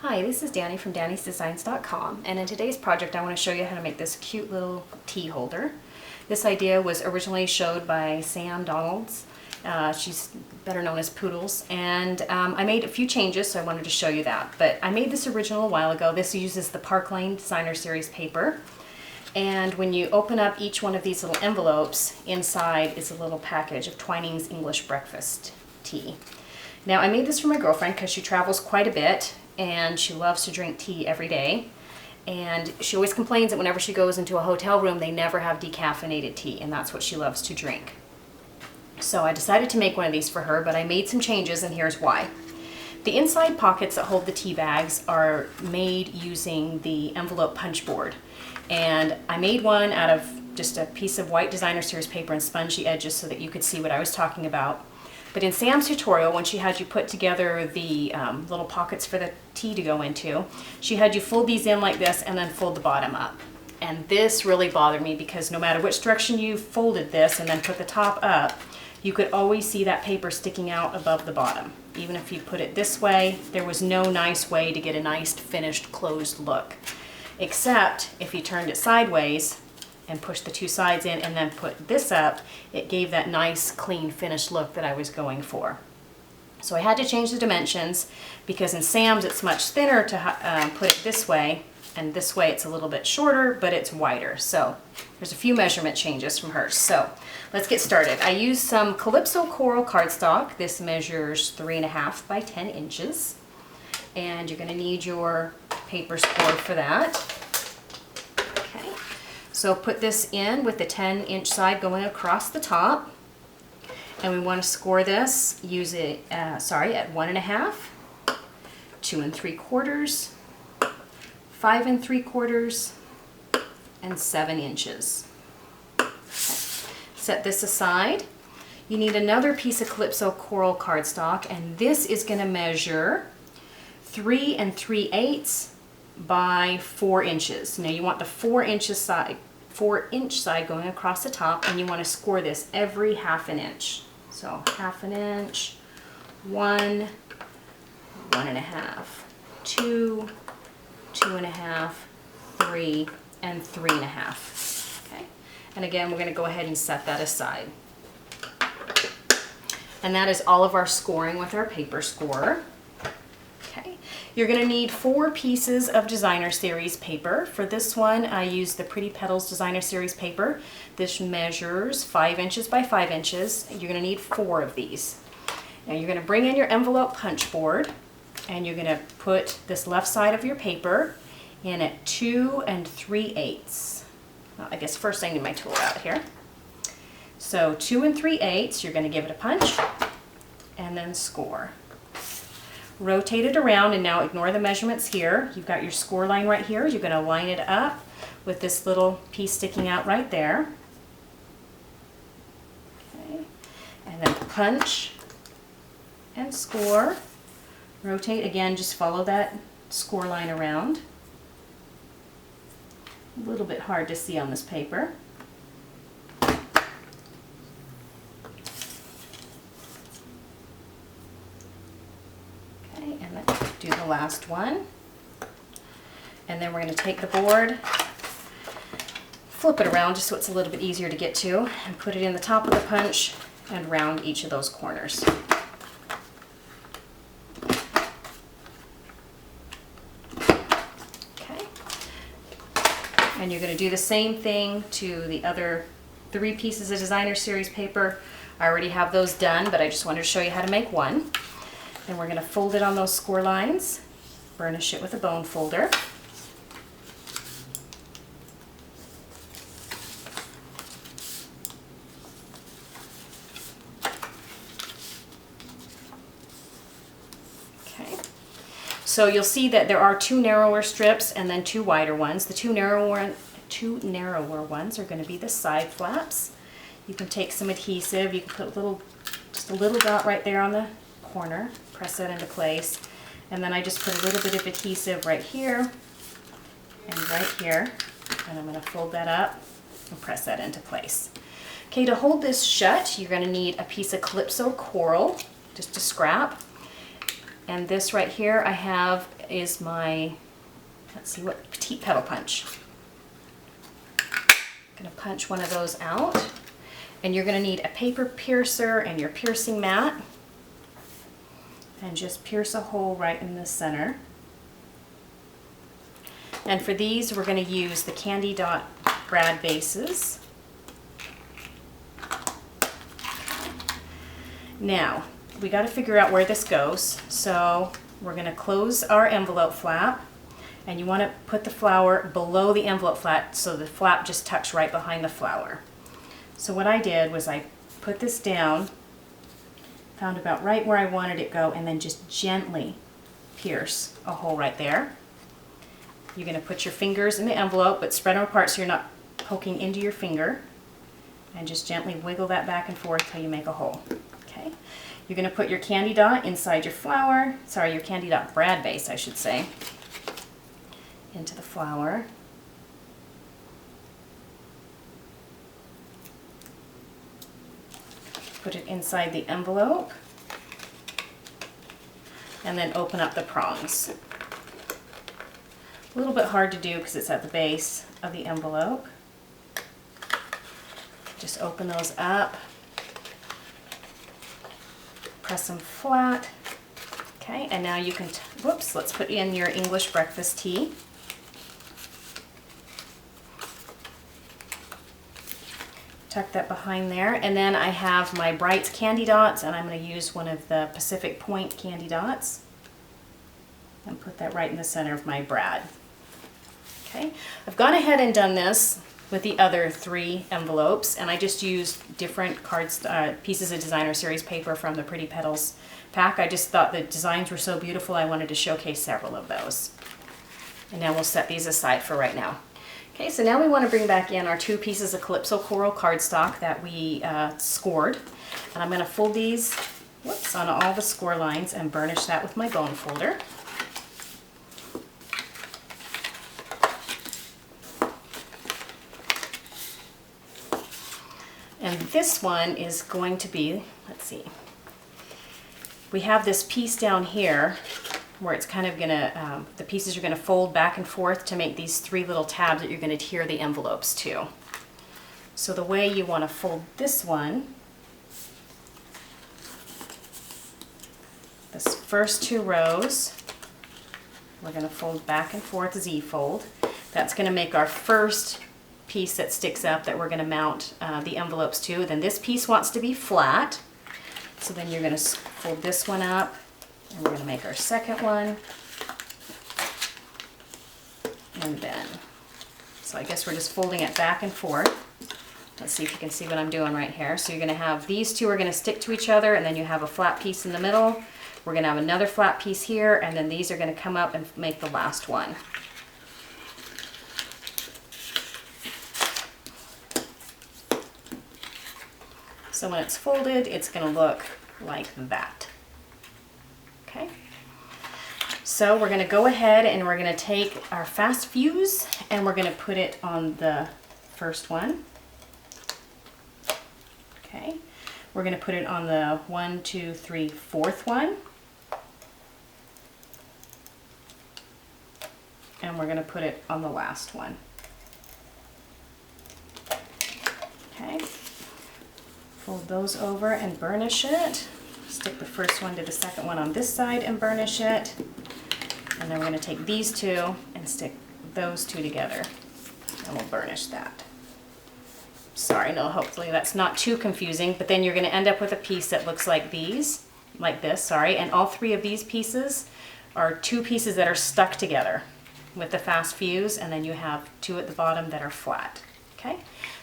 Hi, this is Danny from Danny'sDesigns.com, and in today's project I want to show you how to make this cute little tea holder. This idea was originally showed by Sam Donalds. She's better known as Poodles, and I made a few changes, so I wanted to show you that. But I made this original a while ago. This uses the Park Lane Designer Series paper, and when you open up each one of these little envelopes, inside is a little package of Twinings English breakfast tea. Now I made this for my girlfriend because she travels quite a bit and she loves to drink tea every day, and she always complains that whenever she goes into a hotel room they never have decaffeinated tea, and that's what she loves to drink. So I decided to make one of these for her, but I made some changes, and here's why. The inside pockets that hold the tea bags are made using the envelope punch board, and I made one out of just a piece of white designer series paper and spongy edges so that you could see what I was talking about. But in Sam's tutorial, when she had you put together the little pockets for the tea to go into, she had you fold these in like this and then fold the bottom up. And this really bothered me because no matter which direction you folded this and then put the top up, you could always see that paper sticking out above the bottom. Even if you put it this way, there was no nice way to get a nice finished closed look. Except if you turned it sideways and pushed the two sides in and then put this up, it gave that nice clean finished look that I was going for. So I had to change the dimensions because in Sam's it's much thinner to put it this way, and this way it's a little bit shorter but it's wider. So there's a few measurement changes from hers. So let's get started. I used some Calypso Coral cardstock. This measures 3.5 by 10 inches, and you're going to need your paper score for that. So put this in with the 10-inch side going across the top, and we want to score this. Use it, at 1.5, 2 3/4, 5 3/4, and 7 inches. Okay. Set this aside. You need another piece of Calypso Coral cardstock, and this is going to measure 3 3/8 by 4 inches. Now you want the 4-inch side going across the top, and you want to score this every 1/2 inch. So 1/2 inch, 1, 1.5, 2, 2.5, 3, and 3.5. Okay, and again we're going to go ahead and set that aside. And that is all of our scoring with our paper scorer. You're going to need 4 pieces of designer series paper. For this one, I used the Pretty Petals designer series paper. This measures 5 inches by 5 inches. You're going to need 4 of these. Now you're going to bring in your envelope punch board, and you're going to put this left side of your paper in at 2 3/8. Well, I guess first I need my tool out here. So 2 3/8, you're going to give it a punch and then score. Rotate it around, and now ignore the measurements here. You've got your score line right here. You're going to line it up with this little piece sticking out right there. Okay. And then punch and score. Rotate again, just follow that score line around. A little bit hard to see on this paper. And then do the last one, and then we're going to take the board, flip it around just so it's a little bit easier to get to, and put it in the top of the punch and round each of those corners. Okay, and you're going to do the same thing to the other 3 pieces of designer series paper. I already have those done, but I just wanted to show you how to make one. And we're going to fold it on those score lines, burnish it with a bone folder. Okay. So you'll see that there are 2 narrower strips and then 2 wider ones. The two narrower ones are going to be the side flaps. You can take some adhesive. You can put just a little dot right there on the corner, press that into place, and then I just put a little bit of adhesive right here and right here, and I'm going to fold that up and press that into place. Okay, to hold this shut, you're going to need a piece of Calypso Coral, just a scrap, And this right here I have is my, let's see, what, petite petal punch. I'm gonna punch one of those out. And you're gonna need a paper piercer and your piercing mat. And just pierce a hole right in the center. And for these, we're gonna use the Candy Dot brad bases. Now, we got to figure out where this goes. So we're going to close our envelope flap, and you want to put the flower below the envelope flap so the flap just tucks right behind the flower. So what I did was I put this down, found about right where I wanted it to go, and then just gently pierce a hole right there. You're going to put your fingers in the envelope, but spread them apart so you're not poking into your finger, and just gently wiggle that back and forth till you make a hole. Okay. You're going to put your Candy Dot inside your flower, sorry, your Candy Dot brad base, I should say, into the flower. Put it inside the envelope, and then open up the prongs. A little bit hard to do because it's at the base of the envelope. Just open those up. Press them flat. Okay, and now you can, whoops, let's put in your English breakfast tea. Tuck that behind there. And then I have my Brights Candy Dots, and I'm going to use one of the Pacific Point Candy Dots. And put that right in the center of my brad. Okay, I've gone ahead and done this with the other 3 envelopes, and I just used different pieces of designer series paper from the Pretty Petals pack. I just thought the designs were so beautiful I wanted to showcase several of those. And now we'll set these aside for right now. Okay, so now we want to bring back in our 2 pieces of Calypso Coral cardstock that we scored. And I'm going to fold these, whoops, on all the score lines and burnish that with my bone folder. And this one is going to be, let's see, we have this piece down here where it's kind of gonna, the pieces are gonna fold back and forth to make these 3 little tabs that you're gonna adhere the envelopes to. So the way you wanna fold this one, this first 2 rows, we're gonna fold back and forth, Z-fold. That's gonna make our first piece that sticks up that we're going to mount the envelopes to. Then this piece wants to be flat, so then you're going to fold this one up, and we're going to make our second one, and then, so I guess we're just folding it back and forth. Let's see if you can see what I'm doing right here. So you're going to have these 2 are going to stick to each other, and then you have a flat piece in the middle. We're going to have another flat piece here, and then these are going to come up and make the last one. So when it's folded, it's going to look like that. Okay. So we're going to go ahead and we're going to take our fast fuse and we're going to put it on the first one. Okay. We're going to put it on the 1, 2, 3, 4th one. And we're going to put it on the last one. Okay. Fold those over and burnish it. Stick the first one to the second one on this side and burnish it. And then we're going to take these 2 and stick those 2 together. And we'll burnish that. Sorry, no, hopefully that's not too confusing, but then you're going to end up with a piece that looks like these, like this, sorry, and all 3 of these pieces are 2 pieces that are stuck together with the fast fuse, and then you have 2 at the bottom that are flat. Okay,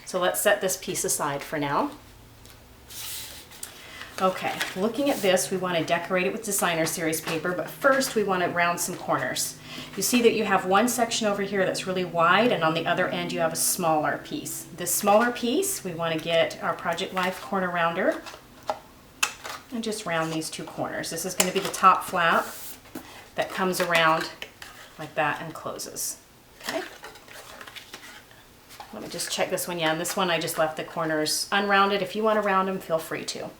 so let's set this piece aside for now. Okay, looking at this, we want to decorate it with designer series paper, but first we want to round some corners. You see that you have one section over here that's really wide, and on the other end you have a smaller piece. This smaller piece, we want to get our Project Life corner rounder and just round these 2 corners. This is going to be the top flap that comes around like that and closes. Okay. Let me just check this one. Yeah, and this one I just left the corners unrounded. If you want to round them, feel free to.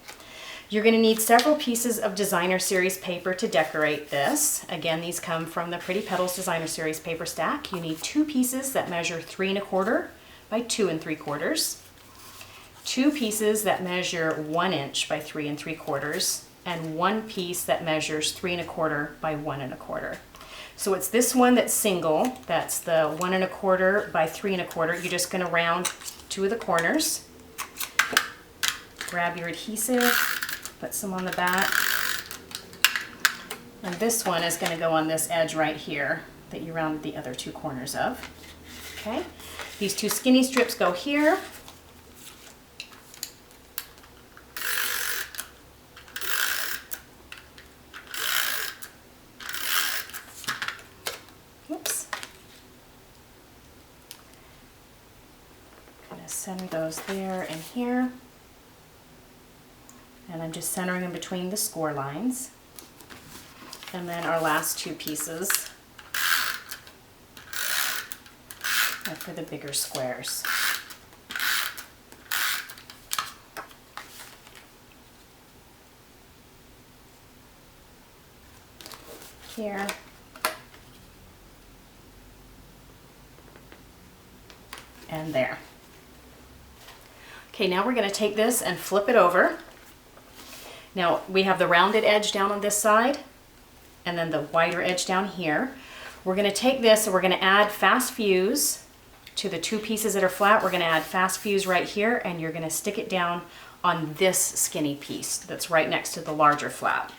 You're going to need several pieces of Designer Series paper to decorate this. Again, these come from the Pretty Petals Designer Series paper stack. You need 2 pieces that measure 3 1/4 by 2 3/4, 2 pieces that measure 1 inch by 3 3/4, and 1 piece that measures 3 1/4 by 1 1/4. So it's this one that's single, that's the 1 1/4 by 3 1/4. You're just going to round 2 of the corners. Grab your adhesive. Put some on the back. And this one is going to go on this edge right here that you rounded the other 2 corners of. Okay, these 2 skinny strips go here. Oops. Going to center those there and here. And I'm just centering in between the score lines. And then our last 2 pieces are for the bigger squares. Here. And there. Okay, now we're going to take this and flip it over. Now we have the rounded edge down on this side and then the wider edge down here. We're going to take this and we're going to add fast fuse to the 2 pieces that are flat. We're going to add fast fuse right here, and you're going to stick it down on this skinny piece that's right next to the larger flap.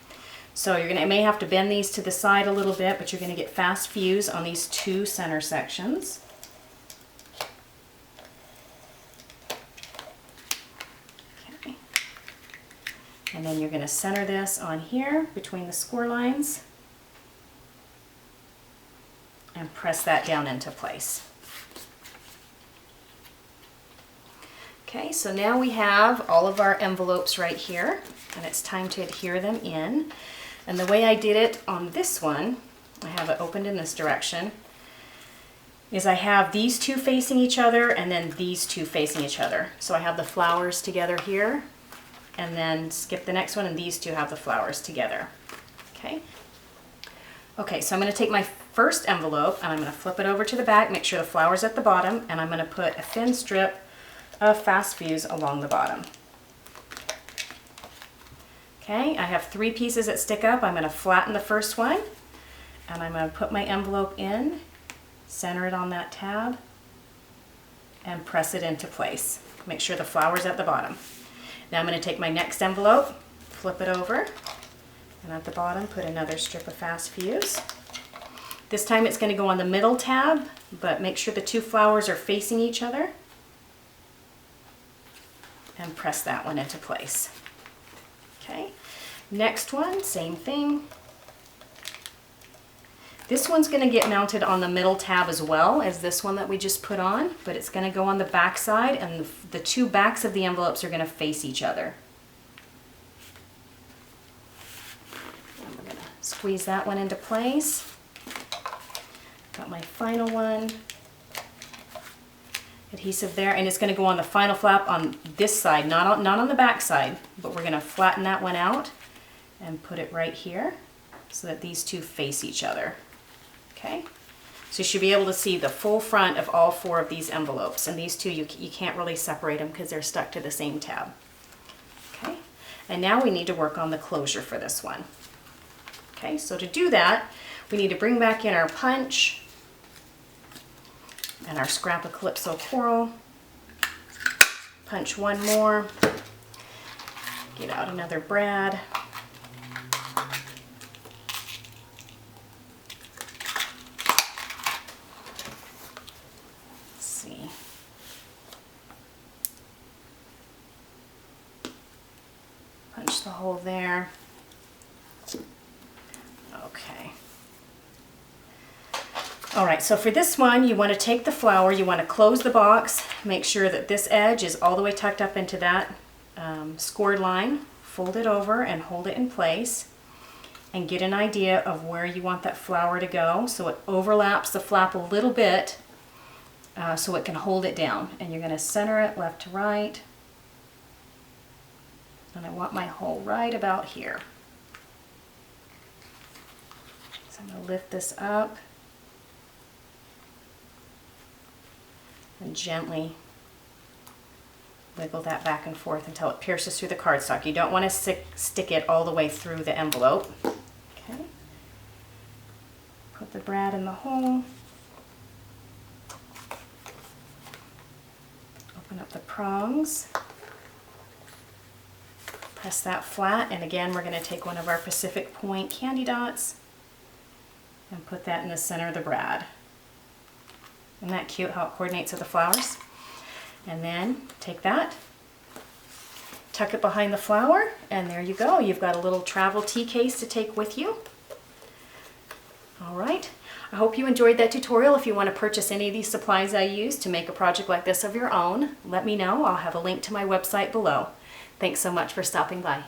So you're going to may have to bend these to the side a little bit, but you're going to get fast fuse on these 2 center sections. And then you're going to center this on here between the score lines and press that down into place. Okay, so now we have all of our envelopes right here, and it's time to adhere them in. And the way I did it on this one, I have it opened in this direction, is I have these 2 facing each other and then these 2 facing each other. So I have the flowers together here, and then skip the next one, and these 2 have the flowers together. Okay. Okay, so I'm going to take my first envelope and I'm going to flip it over to the back, make sure the flower's at the bottom, and I'm going to put a thin strip of fast fuse along the bottom. Okay, I have 3 pieces that stick up. I'm going to flatten the first one, and I'm going to put my envelope in, center it on that tab, and press it into place. Make sure the flower's at the bottom. Now I'm going to take my next envelope, flip it over, and at the bottom put another strip of fast fuse. This time it's going to go on the middle tab, but make sure the 2 flowers are facing each other, and press that one into place. Okay, next one, same thing. This one's going to get mounted on the middle tab as well as this one that we just put on, but it's going to go on the back side, and the 2 backs of the envelopes are going to face each other. And we're going to squeeze that one into place. Got my final one. Adhesive there, and it's going to go on the final flap on this side, not on the back side, but we're going to flatten that one out and put it right here so that these 2 face each other. Okay, so you should be able to see the full front of all 4 of these envelopes, and these 2 you can't really separate them because they're stuck to the same tab. Okay, and now we need to work on the closure for this one. Okay, so to do that, we need to bring back in our punch and our scrap of Calypso coral. Punch one more, get out another brad. Punch the hole there. Okay. All right, so for this one, you want to take the flower, you want to close the box, make sure that this edge is all the way tucked up into that scored line, fold it over and hold it in place, and get an idea of where you want that flower to go so it overlaps the flap a little bit so it can hold it down. And you're going to center it left to right. And I want my hole right about here. So I'm going to lift this up and gently wiggle that back and forth until it pierces through the cardstock. You don't want to stick it all the way through the envelope. Okay. Put the brad in the hole. Open up the prongs. Press that flat, and again we're going to take one of our Pacific Point candy dots and put that in the center of the brad. Isn't that cute how it coordinates with the flowers? And then take that, tuck it behind the flower, and there you go. You've got a little travel tea case to take with you. All right. I hope you enjoyed that tutorial. If you want to purchase any of these supplies I use to make a project like this of your own, let me know. I'll have a link to my website below. Thanks so much for stopping by.